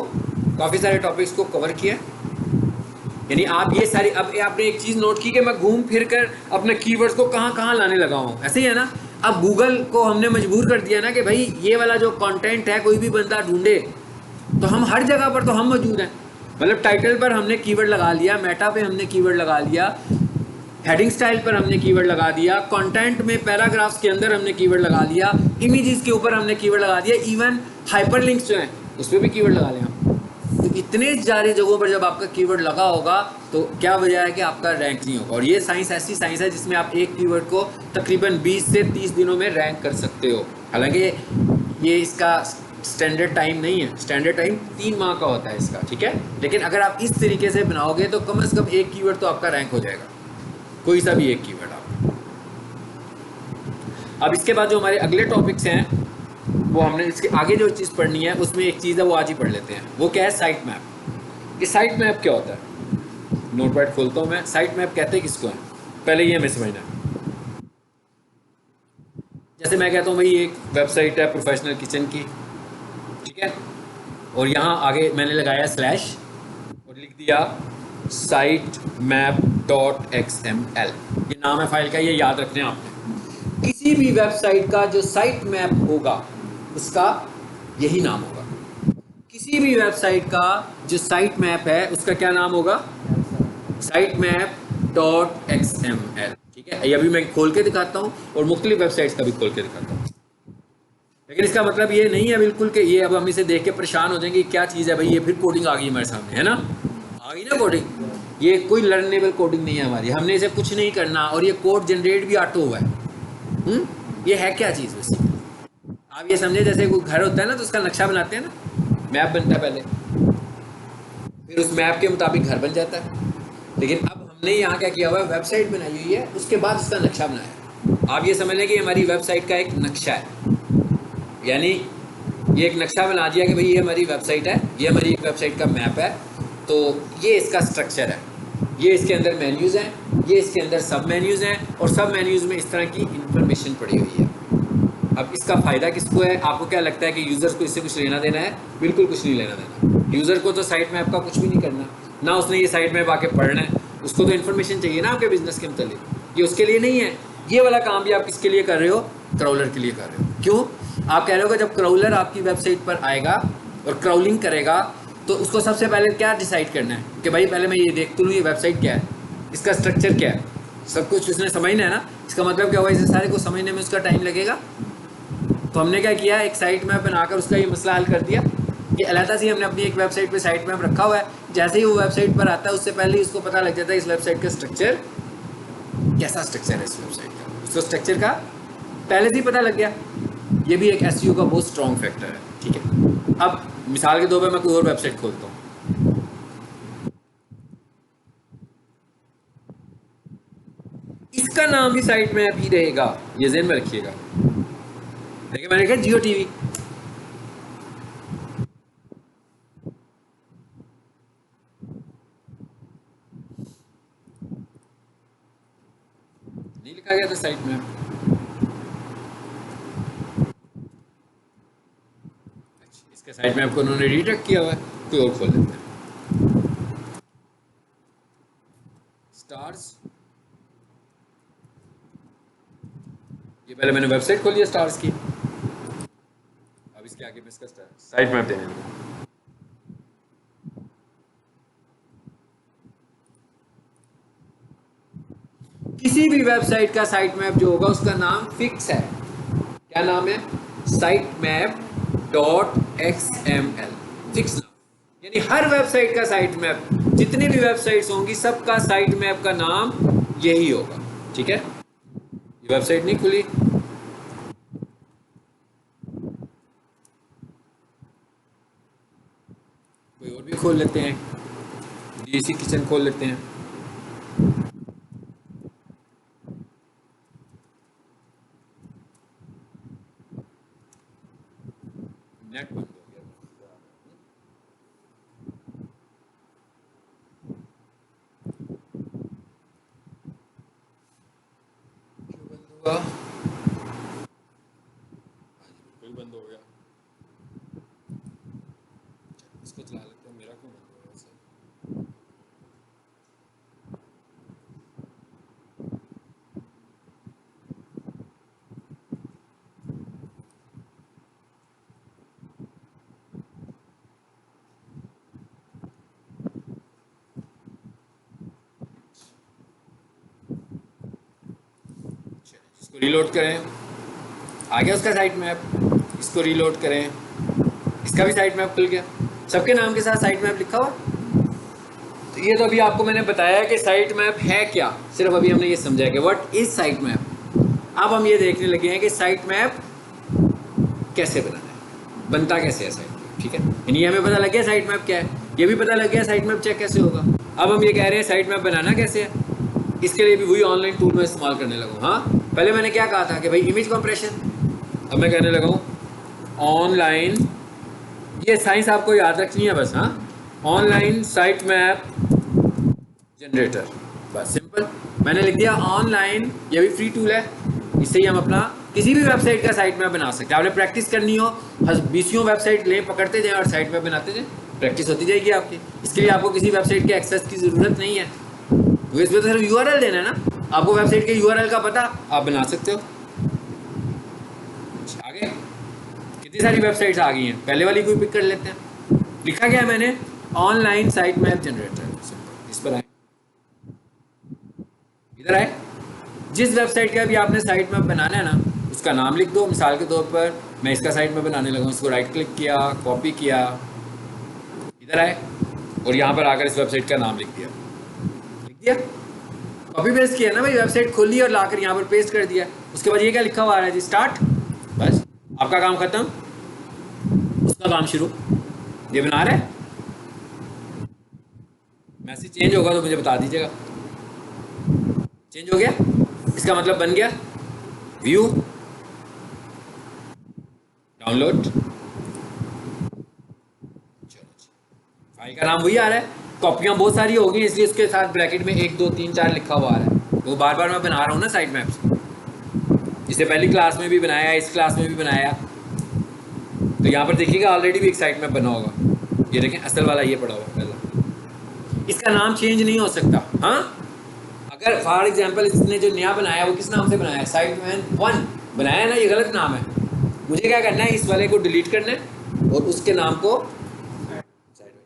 काफ़ी सारे टॉपिक्स को कवर किया, यानी आप ये सारी, अब आपने एक चीज़ नोट की कि मैं घूम फिर कर अपने कीवर्ड्स को कहाँ कहाँ लाने लगा हूँ, ऐसे ही है ना। अब गूगल को हमने मजबूर कर दिया ना कि भाई ये वाला जो कंटेंट है कोई भी बंदा ढूंढे, तो हम हर जगह पर तो हम मौजूद हैं। मतलब टाइटल पर हमने कीवर्ड लगा लिया, मेटा पे हमने कीवर्ड लगा लिया, हेडिंग स्टाइल पर हमने कीवर्ड लगा दिया, कंटेंट में पैराग्राफ्स के अंदर हमने कीवर्ड लगा दिया, इमेजेस के ऊपर हमने कीवर्ड लगा दिया, इवन हाइपरलिंक्स जो हैं उस पर भी कीवर्ड लगा लिया। तो इतने सारी जगहों पर जब आपका कीवर्ड लगा होगा तो क्या वजह है कि आपका रैंक नहीं होगा। और ये साइंस ऐसी साइंस है जिसमें आप एक कीवर्ड को तकरीबन 20 से 30 दिनों में रैंक कर सकते हो। हालांकि ये इसका स्टैंडर्ड टाइम नहीं है, स्टैंडर्ड टाइम 3 माह का होता है इसका, ठीक है। लेकिन अगर आप इस तरीके से बनाओगे तो कम से कम एक कीवर्ड तो आपका रैंक हो जाएगा, कोई सा भी एक कीवर्ड आप। अब इसके बाद जो हमारे अगले टॉपिक्स हैं वो हमने इसके आगे जो चीज़ पढ़नी है उसमें एक चीज़ है वो आज ही पढ़ लेते हैं। वो क्या है, साइट मैप। ये साइट मैप क्या होता है, नोटपैड खोलता हूँ मैं। साइट मैप कहते हैं किसको है, पहले ये हमें समझना है। जैसे मैं कहता हूँ भाई एक वेबसाइट है प्रोफेशनल किचन की, ठीक है, और यहाँ आगे मैंने लगाया स्लैश और लिख दिया साइट मैप .xml, ये नाम है फाइल का, ये याद रखने आपने। किसी भी वेबसाइट का जो साइट मैप होगा उसका यही नाम होगा। किसी भी वेबसाइट का जो साइट मैप है उसका क्या नाम होगा, साइट मैप .xml, ठीक है। ये अभी मैं खोल के दिखाता हूँ और मुख्तलिफ वेबसाइट्स का भी खोल के दिखाता हूँ। लेकिन इसका मतलब ये नहीं है बिल्कुल कि ये अब हम इसे देख के परेशान हो जाएंगे क्या चीज़ है भाई, ये फिर कोडिंग आ गई हमारे सामने, है ना, आ गई ना कोडिंग। ये कोई लर्नेबल कोडिंग नहीं है हमारी, हमने इसे कुछ नहीं करना, और ये कोड जनरेट भी ऑटो हुआ है। ये है क्या चीज़ वैसे, आप ये समझे जैसे कोई घर होता है ना तो उसका नक्शा बनाते हैं ना, मैप बनता है पहले, फिर उस मैप के मुताबिक घर बन जाता है। लेकिन अब हमने यहाँ क्या किया हुआ है, वेबसाइट बनाई हुई है, उसके बाद उसका नक्शा बनाया है। आप ये समझ लें कि हमारी वेबसाइट का एक नक्शा है, यानी ये एक नक्शा बना दिया कि भाई ये हमारी वेबसाइट है, ये हमारी एक वेबसाइट का मैप है, तो ये इसका स्ट्रक्चर है, ये इसके अंदर मेन्यूज़ हैं, ये इसके अंदर सब मेन्यूज़ हैं, और सब मेन्यूज़ में इस तरह की इंफॉर्मेशन पड़ी हुई है। अब इसका फ़ायदा किसको है, आपको क्या लगता है कि यूज़र्स को इससे कुछ लेना देना है? बिल्कुल कुछ नहीं लेना देना। यूज़र को तो साइट मैप का कुछ भी नहीं करना, ना उसने ये साइट मैप आके पढ़ना है, उसको तो इन्फॉर्मेशन चाहिए ना आपके बिज़नेस के मतलब, ये उसके लिए नहीं है। ये वाला काम भी आप किसके लिए कर रहे हो, क्राउलर के लिए कर रहे हो। क्यों, आप कह रहे हो कि जब क्राउलर आपकी वेबसाइट पर आएगा और क्राउलिंग करेगा तो उसको सबसे पहले क्या डिसाइड करना है कि भाई पहले मैं ये देख तो लूँ ये वेबसाइट क्या है, इसका स्ट्रक्चर क्या है, सब कुछ उसने समझना है ना। इसका मतलब क्या हुआ, इसे सारे को समझने में उसका टाइम लगेगा। तो हमने क्या किया, एक साइट मैप बनाकर उसका ये मसला हल कर दिया कि अलहदा से हमने अपनी एक वेबसाइट पे साइट मैप रखा हुआ है। जैसे ही वो वेबसाइट पर आता है उससे पहले ही उसको पता लग जाता है इस वेबसाइट का स्ट्रक्चर कैसा स्ट्रक्चर है, इस वेबसाइट का, उसको स्ट्रक्चर का पहले से ही पता लग गया। ये भी एक एसईओ का बहुत स्ट्रॉन्ग फैक्टर है, ठीक है। अब मिसाल के तौर पर मैं कोई और वेबसाइट खोलता हूँ, उसका नाम भी साइट मैप ही रहेगा, ये ज़हन में रखिएगा। देखिए मैंने कहा जियो टीवी, नहीं लिखा गया था साइट मैप। इसके साइट मैप को उन्होंने रीडायरेक्ट किया हुआ है, कोई और खोल लेते हैं। स्टार्स, ये पहले मैंने वेबसाइट खोली है स्टार्स की, अब इसके आगे मैं इसका साइट मैप देने लगा। किसी भी वेबसाइट का साइट मैप जो होगा उसका नाम फिक्स है। क्या नाम है? साइट मैप .xml, फिक्स नाम। यानी हर वेबसाइट का साइट मैप, जितनी भी वेबसाइट्स होंगी सबका साइट मैप का नाम यही होगा। ठीक है, ये वेबसाइट नहीं खुली, कोई और भी खोल लेते हैं, डीसी किचन खोल लेते हैं। नेट बंद हो गया, क्यों बंद हुआ? बिल्कुल बंद हो गया। इसको चला लेते हैं, मेरा क्यों बंद हो गया वैसे? इसको रीलोड करें, आ गया उसका साइट मैप। इसको रीलोड करें, इसका भी साइट मैप खुल गया, सबके नाम के साथ साइट मैप लिखा हुआ। तो ये तो अभी आपको मैंने बताया कि साइट मैप है क्या, सिर्फ अभी हमने ये समझा कि व्हाट इज साइट मैप। अब हम ये देखने लगे हैं कि साइट मैप कैसे बनाना है, बनता कैसे है साइट मैप। ठीक है, यानी हमें पता लग गया साइट मैप क्या है, ये भी पता लग गया साइट मैप चेक कैसे होगा। अब हम ये कह रहे हैं साइट मैप बनाना कैसे है, इसके लिए भी वही ऑनलाइन टूल में इस्तेमाल करने लगा। हाँ, पहले मैंने क्या कहा था कि भाई इमेज कंप्रेशन, अब मैं कहने लगा हूँ ऑनलाइन, ये साइंस आपको याद रखनी है बस। हाँ, ऑनलाइन साइट मैप जनरेटर, बस सिंपल मैंने लिख दिया ऑनलाइन। ये भी फ्री टूल है, इससे ही हम अपना किसी भी वेबसाइट का साइट मैप बना सकते हैं। आपने प्रैक्टिस करनी हो, 20 वेबसाइट लें, पकड़ते जाएं और साइट मैप बनाते जाएं, प्रैक्टिस होती जाएगी आपकी। इसके लिए आपको किसी वेबसाइट के एक्सेस की ज़रूरत नहीं है, तो इसमें तो सिर्फ यूआरएल देना है ना। आपको वेबसाइट के यूआरएल का पता, आप बना सकते हो। आगे कितनी सारी वेबसाइट्स आ गई हैं, पहले वाली कोई पिक कर लेते हैं। लिखा गया है मैंने ऑनलाइन साइट मैप जनरेटर, इस पर आए, इधर आए, जिस वेबसाइट का भी आपने साइट मैप बनाना है ना, उसका नाम लिख दो। मिसाल के तौर पर मैं इसका साइट मैप बनाने लगा हूँ, इसको राइट क्लिक किया, कॉपी किया, इधर आए और यहाँ पर आकर इस वेबसाइट का नाम लिख दिया, कॉपी पेस्ट किया ना भाई, वेबसाइट खोली और लाकर यहाँ पर पेस्ट कर दिया। उसके बाद ये क्या लिखा हुआ आ रहा है जी, स्टार्ट, बस आपका काम खत्म, उसका काम शुरू। ये बना रहा है, मैसेज चेंज होगा तो मुझे बता दीजिएगा। चेंज हो गया, इसका मतलब बन गया। व्यू, डाउनलोड, फाइल का नाम वही आ रहा है, कॉपियाँ बहुत सारी होगी इसलिए इसके साथ ब्रैकेट में 1 2 3 4 लिखा हुआ आ रहा है। तो बार बार मैं बना रहा हूँ ना साइट मैप्स, इससे पहली क्लास में भी बनाया, इस क्लास में भी बनाया। तो यहाँ पर देखिएगा ऑलरेडी भी एक साइट मैप बना होगा, ये देखें असल वाला ये पड़ा हुआ पहला, इसका नाम चेंज नहीं हो सकता। हाँ, अगर फॉर एग्जांपल इसने जो नया बनाया वो किस नाम से बनाया है, साइट मैप 1 बनाया है ना, ये गलत नाम है। मुझे क्या करना है, इस वाले को डिलीट करना है और उसके नाम को,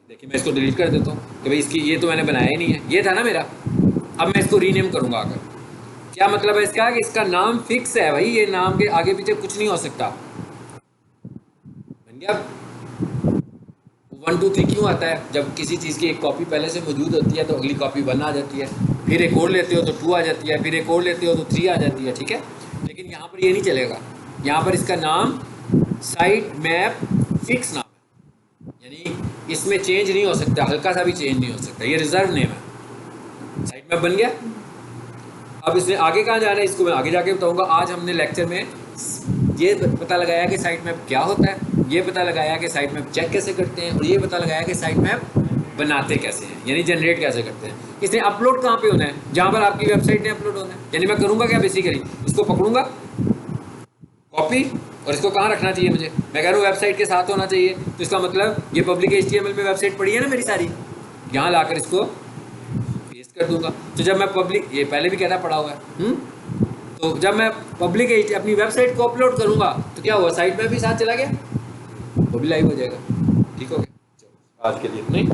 देखिए मैं इसको डिलीट कर देता हूँ कि भाई इसकी, ये तो मैंने बनाया ही नहीं है, ये था ना मेरा। अब मैं इसको रीनेम करूँगा आकर। क्या मतलब है इसका, कि इसका नाम फिक्स है भाई, ये नाम के आगे पीछे कुछ नहीं हो सकता। बन गया। 1 2 3 क्यों आता है, जब किसी चीज़ की एक कॉपी पहले से मौजूद होती है तो अगली कॉपी 1 आ जाती है, फिर एक और लेते हो तो 2 आ जाती है, फिर एक और लेते हो तो 3 आ जाती है। ठीक है, लेकिन यहाँ पर ये नहीं चलेगा, यहाँ पर इसका नाम साइट मैप फिक्स नाम है, यानी इसमें चेंज नहीं हो सकता, हल्का सा भी चेंज नहीं हो सकता, ये रिजर्व नेम है। साइट मैप बन गया। अब इसने आगे कहाँ जाना है इसको मैं आगे जाके बताऊंगा। आज हमने लेक्चर में ये पता लगाया कि साइट मैप क्या होता है, ये पता लगाया कि साइट मैप चेक कैसे करते हैं, और ये पता लगाया कि साइट मैप बनाते कैसे हैं, यानी जनरेट कैसे करते हैं। इसने अपलोड कहाँ पे होना है, जहाँ पर आपकी वेबसाइट ने अपलोड होना है। यानी मैं करूँगा क्या, बेसिकली इसको पकड़ूंगा कॉपी, और इसको कहाँ रखना चाहिए मुझे, मैं कह रहा हूँ वेबसाइट के साथ होना चाहिए, तो इसका मतलब ये पब्लिक HTML में वेबसाइट पड़ी है ना मेरी सारी, यहाँ लाकर इसको पेस्ट कर दूंगा। तो जब मैं पब्लिक, ये पहले भी कहता पड़ा हुआ है, तो जब मैं पब्लिक अपनी वेबसाइट को अपलोड करूंगा तो क्या हुआ, साइट में भी साथ चला गया, वो भी लाइव हो जाएगा। ठीक हो गया, चलो आज के लिए नहीं।